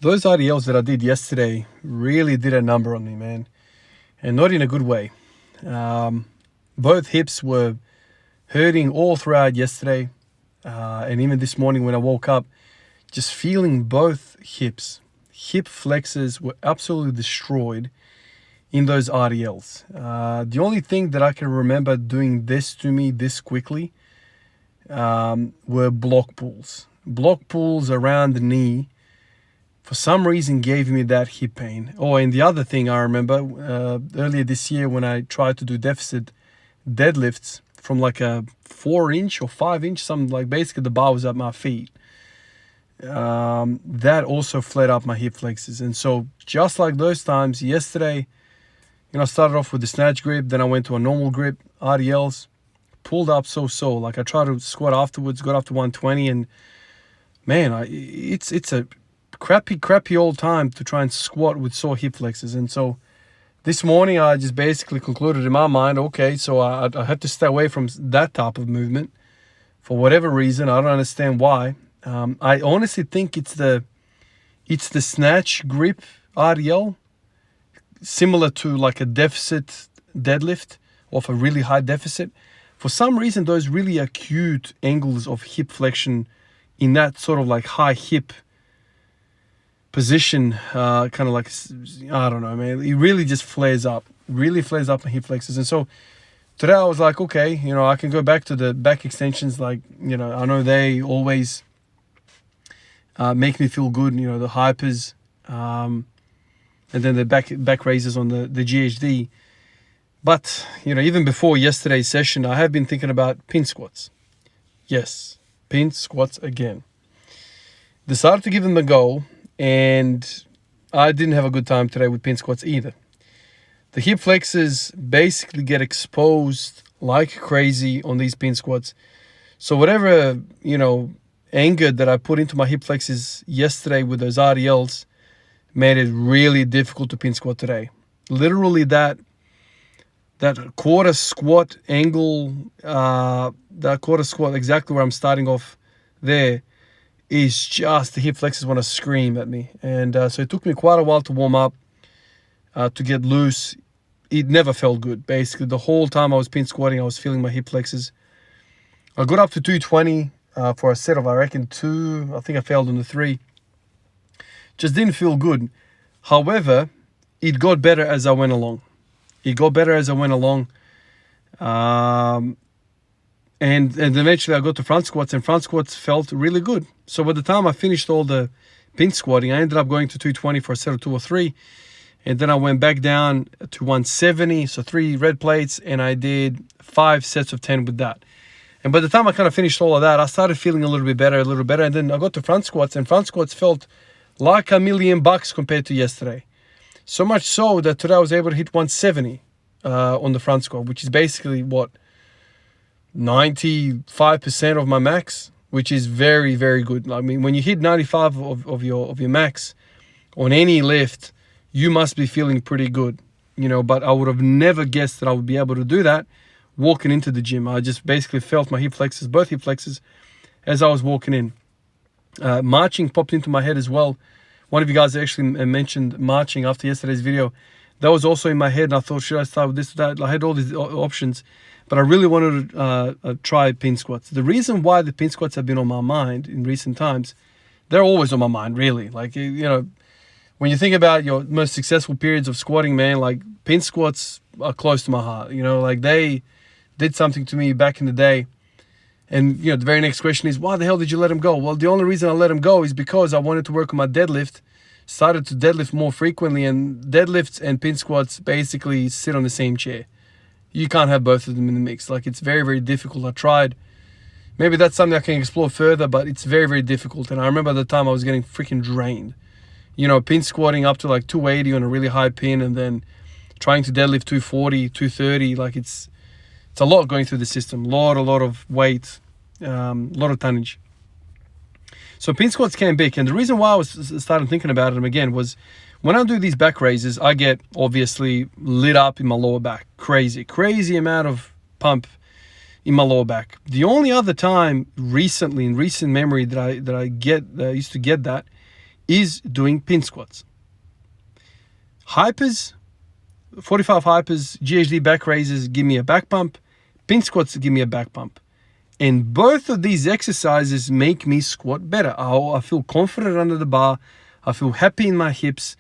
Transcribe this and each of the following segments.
Those RDLs that I did yesterday really did a number on me, man. And not in a good way. Both hips were hurting all throughout yesterday. And even this morning when I woke up, just feeling both hips. Hip flexors were absolutely destroyed in those RDLs. The only thing that I can remember doing this to me this quickly were block pulls. Block pulls around the knee for some reason gave me that hip pain. Oh, and the other thing I remember, earlier this year when I tried to do deficit deadlifts from like a 4-inch or 5-inch, something like basically the bar was at my feet. That also flared up my hip flexors. And so just like those times, yesterday, I started off with the snatch grip, then I went to a normal grip, RDLs, pulled up so. Like I tried to squat afterwards, got up to 120, and man, it's a crappy old time to try and squat with sore hip flexors. And so this morning I just basically concluded in my mind, okay, so I have to stay away from that type of movement for whatever reason. I don't understand why. I honestly think it's the snatch grip RDL, similar to like a deficit deadlift of a really high deficit. For some reason, those really acute angles of hip flexion in that sort of like high hip position, kind of like, I don't know, man, it really just flares up my hip flexors. And so today I was like, okay, I can go back to the back extensions. Like, I know they always make me feel good, the hypers, and then the back raises on the GHD. But, even before yesterday's session, I have been thinking about pin squats. Yes, pin squats again. Decided to give them a go, and I didn't have a good time today with pin squats either. The hip flexors basically get exposed like crazy on these pin squats. So whatever, anger that I put into my hip flexors yesterday with those RDLs made it really difficult to pin squat today. Literally that quarter squat angle, that quarter squat, exactly where I'm starting off there, is just the hip flexors want to scream at me. And so it took me quite a while to warm up, to get loose. It never felt good. Basically, the whole time I was pin squatting, I was feeling my hip flexors. I got up to 220 for a set of, I reckon, 2. I think I failed on the 3. Just didn't feel good. However, it got better as I went along. And eventually I got to front squats, and front squats felt really good. So by the time I finished all the pin squatting, I ended up going to 220 for a set of 2 or 3. And then I went back down to 170, so 3 red plates, and I did 5 sets of 10 with that. And by the time I kind of finished all of that, I started feeling a little bit better. And then I got to front squats, and front squats felt like $1,000,000 compared to yesterday. So much so that today I was able to hit 170 on the front squat, which is basically, 95% of my max, which is very, very good. I mean, when you hit 95 of your max on any lift, you must be feeling pretty good, but I would have never guessed that I would be able to do that walking into the gym. I just basically felt my hip flexors, both hip flexors, as I was walking in. Marching popped into my head as well. One of you guys actually mentioned marching after yesterday's video. That was also in my head, and I thought, should I start with this or that? I had all these options, but I really wanted to try pin squats. The reason why the pin squats have been on my mind in recent times, they're always on my mind, really. Like, when you think about your most successful periods of squatting, man, like pin squats are close to my heart. Like they did something to me back in the day. And, the very next question is, why the hell did you let him go? Well, the only reason I let him go is because I wanted to work on my deadlift, started to deadlift more frequently, and deadlifts and pin squats basically sit on the same chair. You can't have both of them in the mix. Like, it's very, very difficult. I tried. Maybe that's something I can explore further, but it's very, very difficult. And I remember at the time I was getting freaking drained. Pin squatting up to like 280 on a really high pin, and then trying to deadlift 240, 230. Like, it's a lot going through the system. A lot of weight, a lot of tonnage. So pin squats can be big. And the reason why I was starting thinking about them again was when I do these back raises, I get obviously lit up in my lower back. Crazy amount of pump in my lower back. The only other time recently, in recent memory, that I used to get that is doing pin squats. Hypers, 45 hypers, GHD back raises give me a back pump. Pin squats give me a back pump. And both of these exercises make me squat better. I feel confident under the bar. I feel happy in my hips,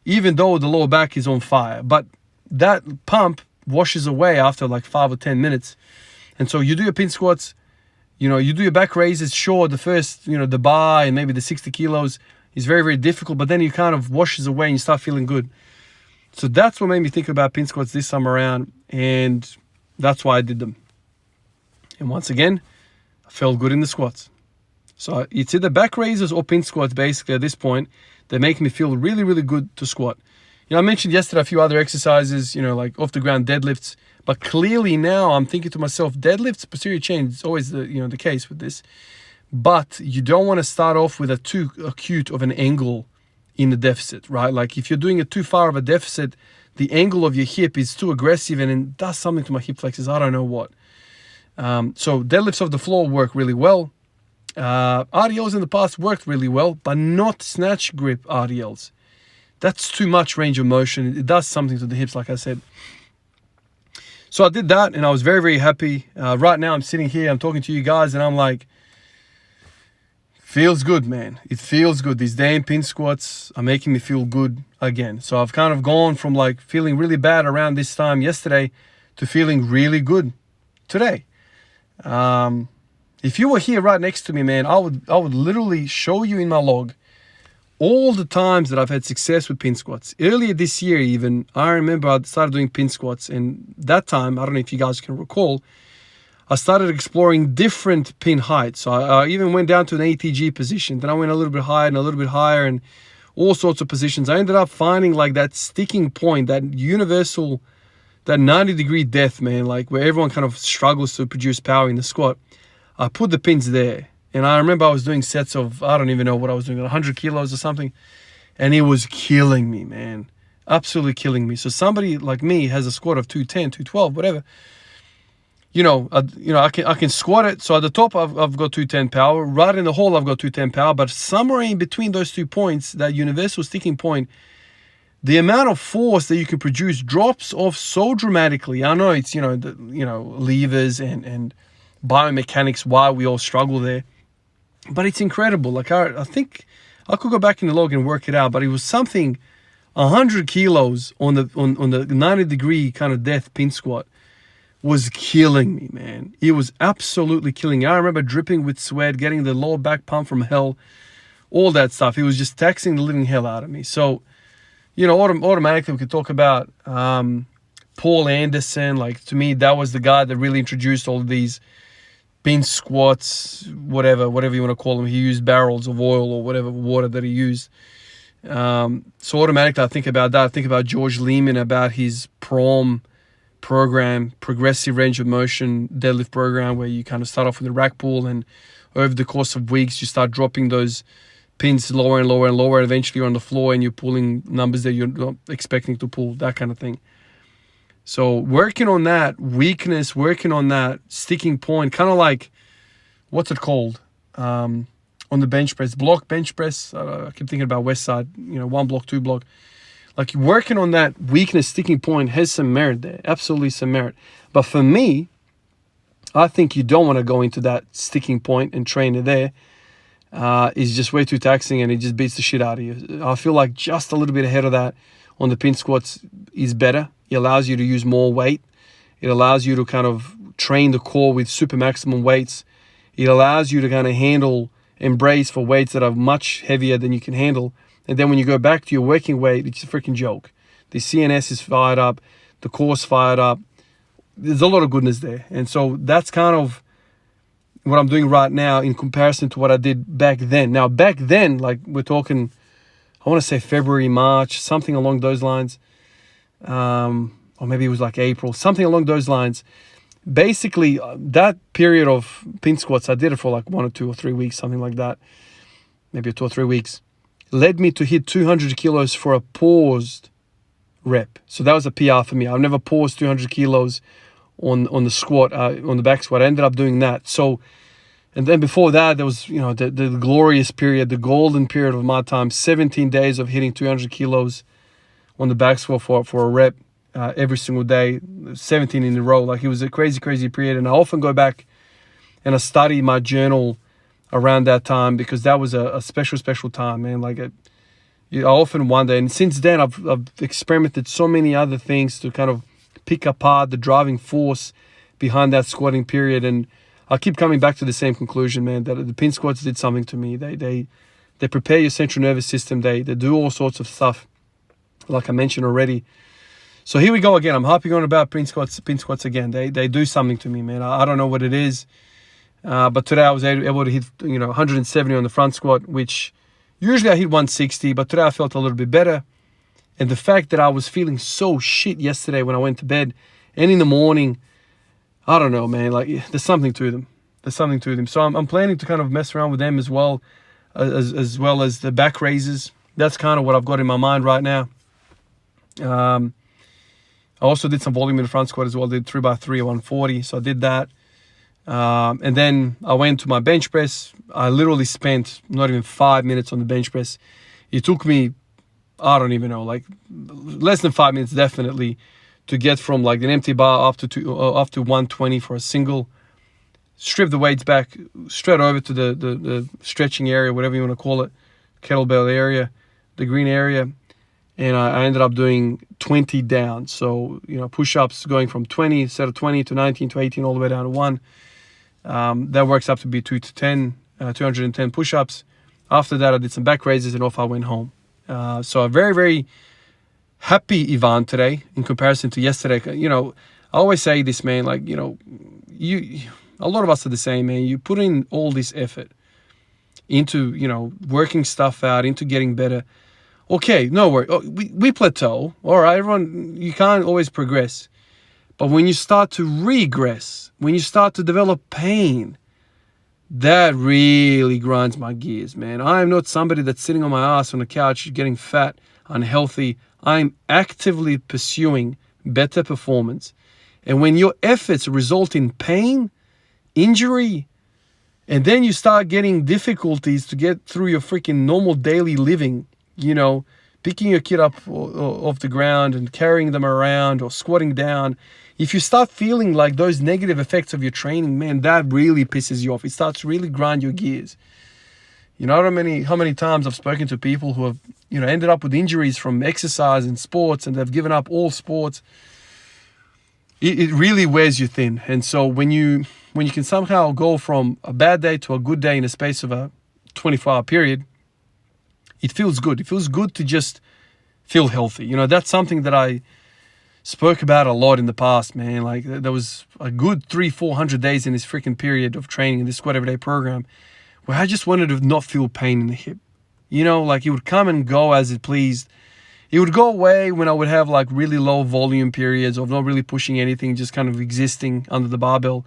even though the lower back is on fire. But that pump washes away after like 5 or 10 minutes. And so you do your pin squats, you do your back raises. Sure, the first, the bar and maybe the 60 kilos is very, very difficult, but then you kind of washes away and you start feeling good. So that's what made me think about pin squats this time around, and that's why I did them. And once again, I felt good in the squats. So it's either back raises or pin squats, basically, at this point, that make me feel really, really good to squat. I mentioned yesterday a few other exercises, like off the ground deadlifts, but clearly now I'm thinking to myself, deadlifts, posterior chain, it's always the case with this. But you don't want to start off with a too acute of an angle in the deficit, right? Like if you're doing it too far of a deficit, the angle of your hip is too aggressive and it does something to my hip flexors. I don't know what. So deadlifts off the floor work really well. RDLs in the past worked really well, but not snatch grip RDLs. That's too much range of motion. It does something to the hips, like I said. So I did that and I was very, very happy. Right now I'm sitting here, I'm talking to you guys and I'm like, feels good, man. It feels good. These damn pin squats are making me feel good again. So I've kind of gone from like feeling really bad around this time yesterday to feeling really good today. If you were here right next to me, man, I would literally show you in my log all the times that I've had success with pin squats. Earlier this year even, I remember I started doing pin squats, and that time, I don't know if you guys can recall, I started exploring different pin heights. So I even went down to an ATG position. Then I went a little bit higher and a little bit higher and all sorts of positions. I ended up finding like that sticking point, that universal, that 90-degree death, man, like where everyone kind of struggles to produce power in the squat. I put the pins there. And I remember I was doing sets of, I don't even know what I was doing, 100 kilos or something. And it was killing me, man. Absolutely killing me. So somebody like me has a squat of 210, 212, whatever. I can squat it. So at the top, I've got 210 power. Right in the hole, I've got 210 power. But somewhere in between those 2 points, that universal sticking point, the amount of force that you can produce drops off so dramatically. I know it's, levers and biomechanics, why we all struggle there. But it's incredible. Like I think I could go back in the log and work it out. But it was something, 100 kilos on the 90-degree kind of death pin squat was killing me, man. It was absolutely killing me. I remember dripping with sweat, getting the lower back pump from hell, all that stuff. It was just taxing the living hell out of me. So, automatically we could talk about Paul Anderson. Like, to me, that was the guy that really introduced all of these pin squats, whatever you want to call them. He used barrels of oil or whatever water that he used. So automatically I think about that. I think about George Lehman, about his PROM program, progressive range of motion deadlift program, where you kind of start off with a rack pull and over the course of weeks you start dropping those pins lower and lower and lower. Eventually you're on the floor and you're pulling numbers that you're not expecting to pull, that kind of thing. So working on that weakness, working on that sticking point, kind of like, what's it called? On the bench press, block bench press. I keep thinking about West Side, 1 block, 2 block. Like working on that weakness, sticking point has some merit there, absolutely some merit. But for me, I think you don't want to go into that sticking point and train it there. It's just way too taxing and it just beats the shit out of you. I feel like just a little bit ahead of that on the pin squats is better. It allows you to use more weight. It allows you to kind of train the core with super maximum weights. It allows you to kind of handle and brace for weights that are much heavier than you can handle. And then when you go back to your working weight, it's a freaking joke. The CNS is fired up. The core's fired up. There's a lot of goodness there. And so that's kind of what I'm doing right now in comparison to what I did back then. Now, back then, like we're talking, I want to say February, March, something along those lines. Or maybe it was like April, something along those lines. Basically, that period of pin squats, I did it for like 1 or 2 or 3 weeks, something like that. Maybe 2 or 3 weeks. Led me to hit 200 kilos for a paused rep. So that was a PR for me. I've never paused 200 kilos on the squat, on the back squat. I ended up doing that. So And then before that, there was, you know, the glorious period, the golden period of my time, 17 days of hitting 200 kilos on the back squat for a rep every single day, 17 in a row. Like, it was a crazy, crazy period. And I often go back and I study my journal around that time, because that was a special, special time, man. Like, I often wonder. And since then, I've experimented so many other things to kind of pick apart the driving force behind that squatting period. And I keep coming back to the same conclusion, man, that the pin squats did something to me. They prepare your central nervous system. They do all sorts of stuff, like I mentioned already. So here we go again. I'm harping on about pin squats again. They do something to me, man. I don't know what it is. But today I was able to hit, 170 on the front squat, which usually I hit 160, but today I felt a little bit better. And the fact that I was feeling so shit yesterday when I went to bed and in the morning, I don't know, man, like, there's something to them. So I'm planning to kind of mess around with them as well as the back raises. That's kind of what I've got in my mind right now. I also did some volume in the front squat as well. I did 3x3 at 140, so I did that. And then I went to my bench press. I literally spent not even 5 minutes on the bench press. It took me, I don't even know, like less than 5 minutes definitely, to get from like an empty bar up to 120 for a single. Strip the weights back straight over to the stretching area, whatever you want to call it, kettlebell area, the green area. And I ended up doing 20 down. So, push-ups going from 20 instead of 20 to 19 to 18 all the way down to 1. That works up to be 210 push-ups. After that, I did some back raises and off I went home. So a very, very happy Ivan today in comparison to yesterday. I always say this, man, like, a lot of us are the same, man. You put in all this effort into, working stuff out, into getting better. Okay, no worry. We plateau. All right, everyone, you can't always progress. But when you start to regress, when you start to develop pain, that really grinds my gears, man. I am not somebody that's sitting on my ass on the couch getting fat, unhealthy. I'm actively pursuing better performance. And when your efforts result in pain, injury, and then you start getting difficulties to get through your freaking normal daily living, picking your kid up off the ground and carrying them around or squatting down. If you start feeling like those negative effects of your training, man, that really pisses you off. It starts to really grind your gears. How many times I've spoken to people who have, ended up with injuries from exercise and sports, and they've given up all sports. It really wears you thin. And so when you can somehow go from a bad day to a good day in the space of a 24-hour period, it feels good. It feels good to just feel healthy. That's something that I spoke about a lot in the past, man. Like, there was a good 300-400 days in this freaking period of training in this Squat Everyday program where I just wanted to not feel pain in the hip. Like, it would come and go as it pleased. It would go away when I would have like really low volume periods of not really pushing anything, just kind of existing under the barbell.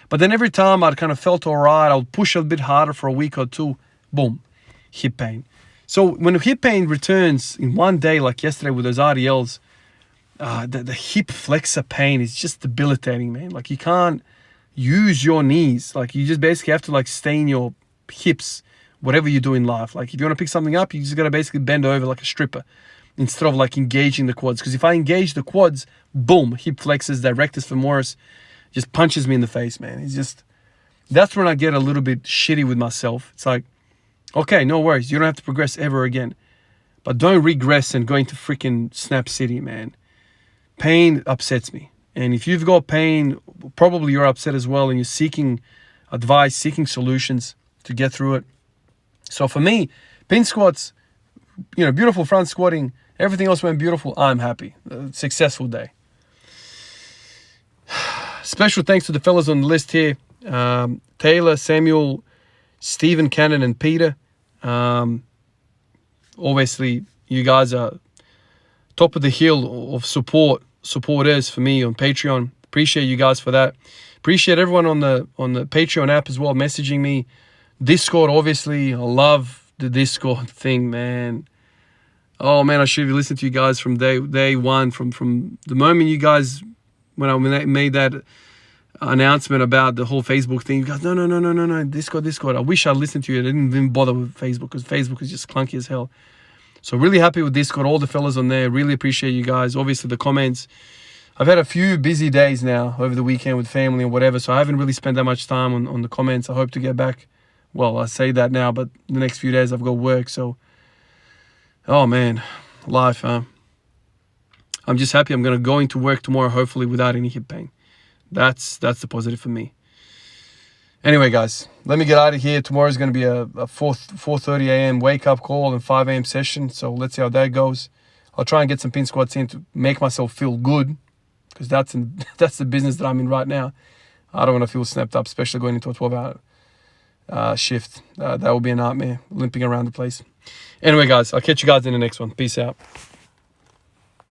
But then every time I'd kind of felt all right, I would push a bit harder for a week or two, boom, hip pain. So when hip pain returns in one day, like yesterday with those RDLs, the hip flexor pain is just debilitating, man. Like, you can't use your knees. Like, you just basically have to like stay in your hips, whatever you do in life. Like, if you want to pick something up, you just got to basically bend over like a stripper instead of like engaging the quads. Because if I engage the quads, boom, hip flexors, that rectus femoris just punches me in the face, man. It's just, that's when I get a little bit shitty with myself. It's like, okay, no worries. You don't have to progress ever again. But don't regress and go into freaking Snap City, man. Pain upsets me. And if you've got pain, probably you're upset as well, and you're seeking advice, seeking solutions to get through it. So for me, pin squats, beautiful front squatting, everything else went beautiful. I'm happy. Successful day. Special thanks to the fellas on the list here. Taylor, Samuel, Stephen, Cannon, and Peter. Obviously, you guys are top of the hill of supporters for me on Patreon. Appreciate you guys for that. Appreciate everyone on the Patreon app as well, messaging me. Discord, obviously. I love the Discord thing, man. Oh, man, I should have listened to you guys from day one. From the moment you guys, when I made that announcement about the whole Facebook thing. You guys, no, Discord. I wish I listened to you. I didn't even bother with Facebook because Facebook is just clunky as hell. So really happy with Discord, all the fellas on there. Really appreciate you guys. Obviously the comments. I've had a few busy days now over the weekend with family and whatever, so I haven't really spent that much time on the comments. I hope to get back. Well, I say that now, but the next few days I've got work, so... Oh, man. Life, huh? I'm just happy I'm going to go into work tomorrow, hopefully, without any hip pain. That's the positive for me. Anyway, guys, let me get out of here. Tomorrow's going to be a 4:30 a.m. wake-up call and 5 a.m. session, so let's see how that goes. I'll try and get some pin squats in to make myself feel good, because that's the business that I'm in right now. I don't want to feel snapped up, especially going into a 12-hour shift. That will be a nightmare, limping around the place. Anyway, guys, I'll catch you guys in the next one. Peace out.